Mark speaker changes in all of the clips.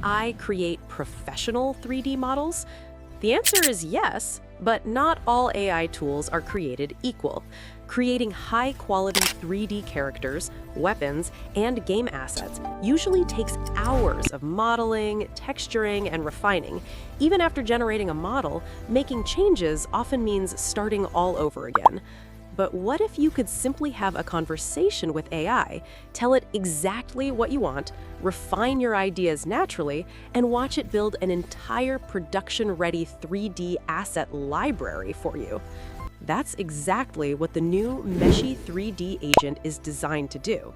Speaker 1: AI create professional 3D models? The answer is yes, but not all AI tools are created equal. Creating high-quality 3D characters, weapons, and game assets usually takes hours of modeling, texturing, and refining. Even after generating a model, making changes often means starting all over again. But what if you could simply have a conversation with AI, tell it exactly what you want, refine your ideas naturally, and watch it build an entire production-ready 3D asset library for you? That's exactly what the new Meshy 3D agent is designed to do.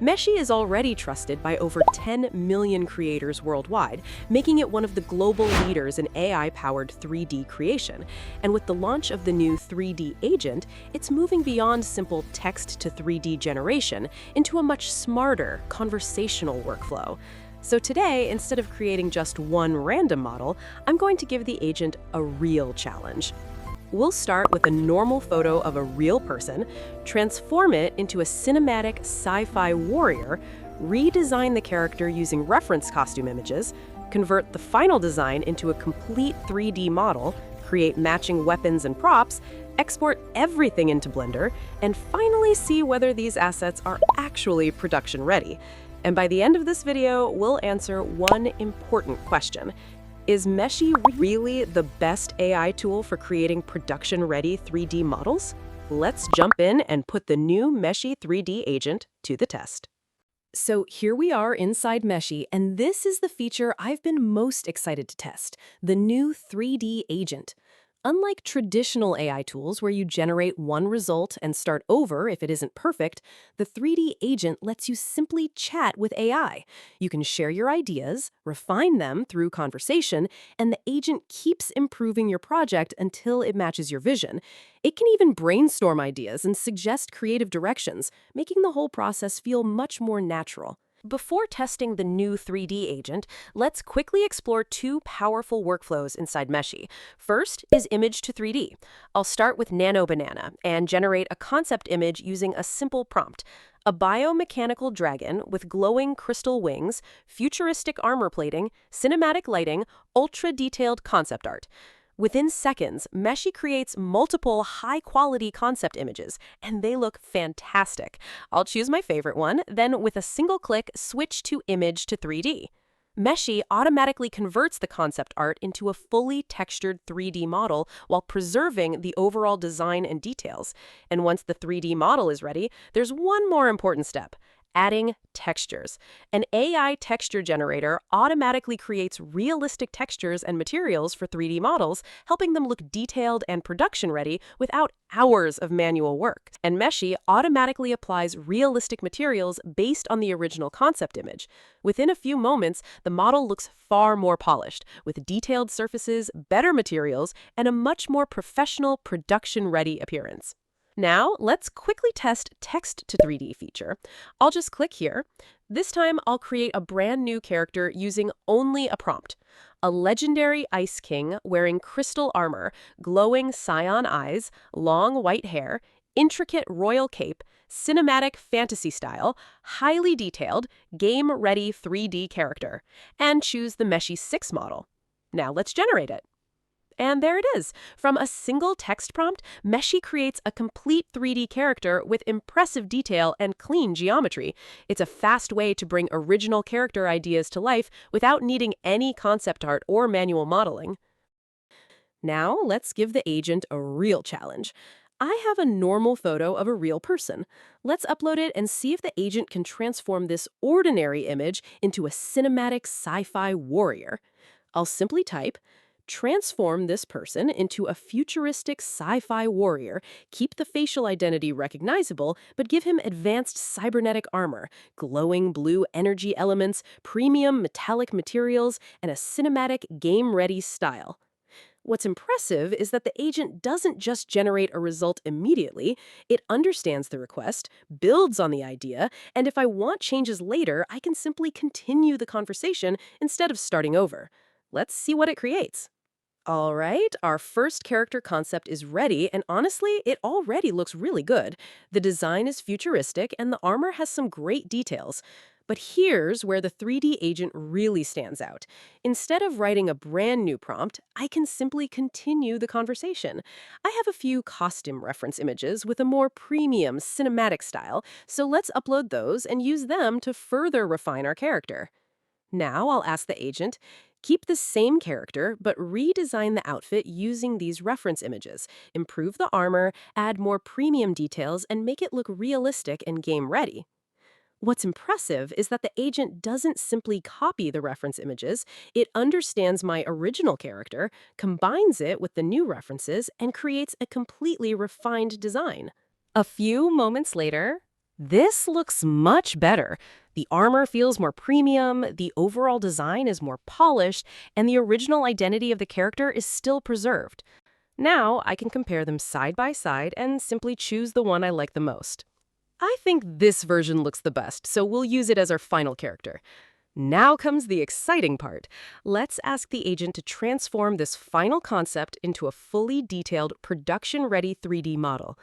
Speaker 1: Meshy is already trusted by over 10 million creators worldwide, making it one of the global leaders in AI-powered 3D creation. And with the launch of the new 3D agent, it's moving beyond simple text-to-3D generation into a much smarter, conversational workflow. So today, instead of creating just one random model, I'm going to give the agent a real challenge. We'll start with a normal photo of a real person, transform it into a cinematic sci-fi warrior, redesign the character using reference costume images, convert the final design into a complete 3D model, create matching weapons and props, export everything into Blender, and finally see whether these assets are actually production ready. And by the end of this video, we'll answer one important question. Is Meshy really the best AI tool for creating production-ready 3D models? Let's jump in and put the new Meshy 3D agent to the test. So here we are inside Meshy, and this is the feature I've been most excited to test, the new 3D agent. Unlike traditional AI tools where you generate one result and start over if it isn't perfect, the 3D agent lets you simply chat with AI. You can share your ideas, refine them through conversation, and the agent keeps improving your project until it matches your vision. It can even brainstorm ideas and suggest creative directions, making the whole process feel much more natural. Before testing the new 3D agent, let's quickly explore two powerful workflows inside Meshy. First is image to 3D. I'll start with Nano Banana and generate a concept image using a simple prompt. A biomechanical dragon with glowing crystal wings, futuristic armor plating, cinematic lighting, ultra-detailed concept art. Within seconds, Meshy creates multiple high-quality concept images, and they look fantastic. I'll choose my favorite one, then with a single click, switch to image to 3D. Meshy automatically converts the concept art into a fully textured 3D model while preserving the overall design and details. And once the 3D model is ready, there's one more important step: adding textures. An AI texture generator automatically creates realistic textures and materials for 3D models, helping them look detailed and production-ready without hours of manual work. And Meshy automatically applies realistic materials based on the original concept image. Within a few moments, the model looks far more polished, with detailed surfaces, better materials, and a much more professional, production-ready appearance. Now, let's quickly test Text to 3D feature. I'll just click here. This time, I'll create a brand new character using only a prompt. A legendary Ice King wearing crystal armor, glowing cyan eyes, long white hair, intricate royal cape, cinematic fantasy style, highly detailed, game-ready 3D character. And choose the Meshy 6 model. Now let's generate it. And there it is. From a single text prompt, Meshy creates a complete 3D character with impressive detail and clean geometry. It's a fast way to bring original character ideas to life without needing any concept art or manual modeling. Now, let's give the agent a real challenge. I have a normal photo of a real person. Let's upload it and see if the agent can transform this ordinary image into a cinematic sci-fi warrior. I'll simply type, transform this person into a futuristic sci-fi warrior, keep the facial identity recognizable, but give him advanced cybernetic armor, glowing blue energy elements, premium metallic materials, and a cinematic game-ready style. What's impressive is that the agent doesn't just generate a result immediately, it understands the request, builds on the idea, and if I want changes later, I can simply continue the conversation instead of starting over. Let's see what it creates. All right, our first character concept is ready, and honestly, it already looks really good. The design is futuristic, and the armor has some great details. But here's where the 3D agent really stands out. Instead of writing a brand new prompt, I can simply continue the conversation. I have a few costume reference images with a more premium cinematic style, so let's upload those and use them to further refine our character. Now I'll ask the agent, keep the same character, but redesign the outfit using these reference images. Improve the armor, add more premium details, and make it look realistic and game ready. What's impressive is that the agent doesn't simply copy the reference images, it understands my original character, combines it with the new references, and creates a completely refined design. A few moments later, this looks much better. The armor feels more premium, the overall design is more polished, and the original identity of the character is still preserved. Now I can compare them side by side and simply choose the one I like the most. I think this version looks the best, so we'll use it as our final character. Now comes the exciting part. Let's ask the agent to transform this final concept into a fully detailed, production-ready 3D model.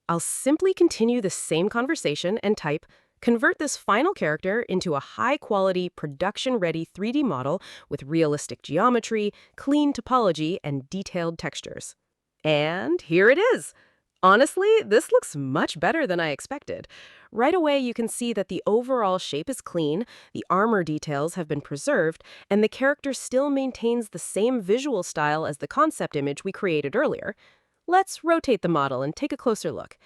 Speaker 1: I'll simply continue the same conversation and type, convert this final character into a high-quality, production-ready 3D model with realistic geometry, clean topology, and detailed textures. And here it is! Honestly, this looks much better than I expected. Right away, you can see that the overall shape is clean, the armor details have been preserved, and the character still maintains the same visual style as the concept image we created earlier. Let's rotate the model and take a closer look.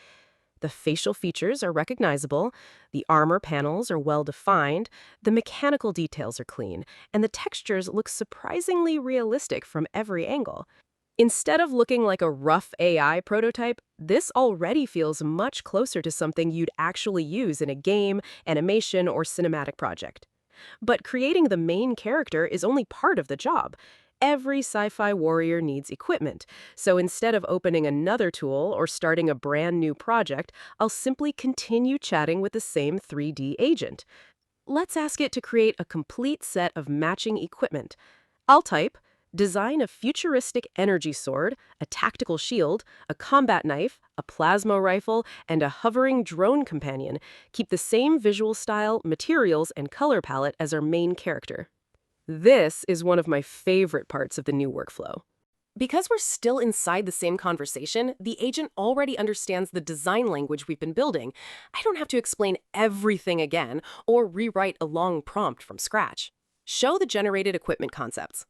Speaker 1: The facial features are recognizable, the armor panels are well defined, the mechanical details are clean, and the textures look surprisingly realistic from every angle. Instead of looking like a rough AI prototype, this already feels much closer to something you'd actually use in a game, animation, or cinematic project. But creating the main character is only part of the job. Every sci-fi warrior needs equipment, so instead of opening another tool or starting a brand new project, I'll simply continue chatting with the same 3D agent. Let's ask it to create a complete set of matching equipment. I'll type, design a futuristic energy sword, a tactical shield, a combat knife, a plasma rifle, and a hovering drone companion. Keep the same visual style, materials, and color palette as our main character. This is one of my favorite parts of the new workflow. Because we're still inside the same conversation, the agent already understands the design language we've been building. I don't have to explain everything again or rewrite a long prompt from scratch. Show the generated equipment concepts.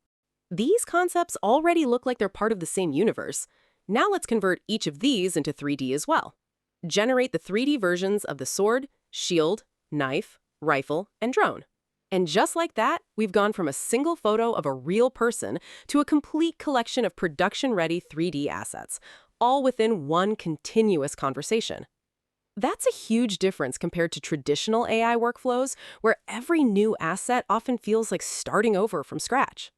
Speaker 1: These concepts already look like they're part of the same universe. Now let's convert each of these into 3D as well. Generate the 3D versions of the sword, shield, knife, rifle, and drone. And just like that, we've gone from a single photo of a real person to a complete collection of production-ready 3D assets, all within one continuous conversation. That's a huge difference compared to traditional AI workflows, where every new asset often feels like starting over from scratch.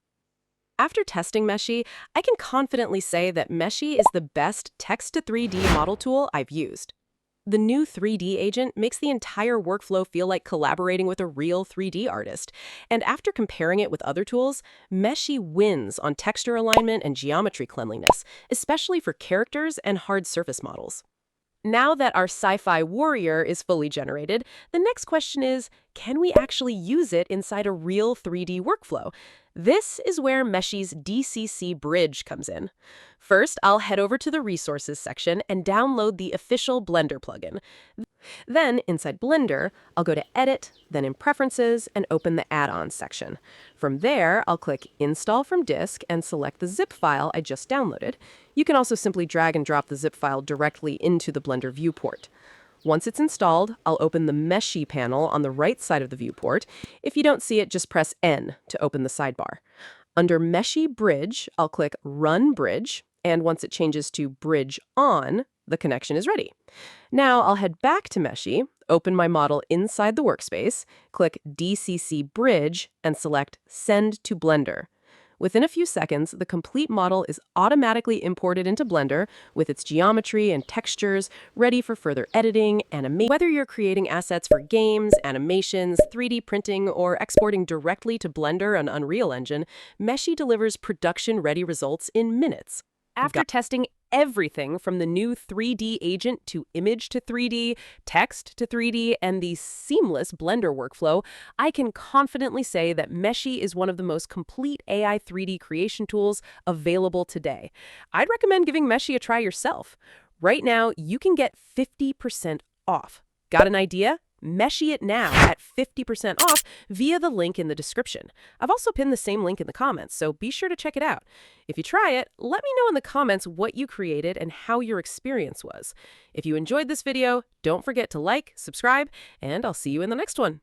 Speaker 1: After testing Meshy, I can confidently say that Meshy is the best text-to-3D model tool I've used. The new 3D agent makes the entire workflow feel like collaborating with a real 3D artist. And after comparing it with other tools, Meshy wins on texture alignment and geometry cleanliness, especially for characters and hard surface models. Now that our sci-fi warrior is fully generated, the next question is, can we actually use it inside a real 3D workflow? This is where Meshy's DCC bridge comes in. First, I'll head over to the resources section and download the official Blender plugin. Then, inside Blender, I'll go to Edit, then in Preferences, and open the Add-ons section. From there, I'll click Install from Disk and select the zip file I just downloaded. You can also simply drag and drop the zip file directly into the Blender viewport. Once it's installed, I'll open the Meshy panel on the right side of the viewport. If you don't see it, just press N to open the sidebar. Under Meshy Bridge, I'll click Run Bridge, and once it changes to Bridge On, the connection is ready. Now I'll head back to Meshy, open my model inside the workspace, click DCC Bridge, and select Send to Blender. Within a few seconds, the complete model is automatically imported into Blender with its geometry and textures ready for further editing, animation. Whether you're creating assets for games, animations, 3D printing, or exporting directly to Blender and Unreal Engine, Meshy delivers production-ready results in minutes. After testing everything from the new 3D agent to image to 3D, text to 3D, and the seamless Blender workflow, I can confidently say that Meshy is one of the most complete AI 3D creation tools available today. I'd recommend giving Meshy a try yourself. Right now, you can get 50% off. Got an idea? Meshy it now at 50% off via the link in the description. I've also pinned the same link in the comments, so be sure to check it out. If you try it, let me know in the comments what you created and how your experience was. If you enjoyed this video, don't forget to like, subscribe, and I'll see you in the next one.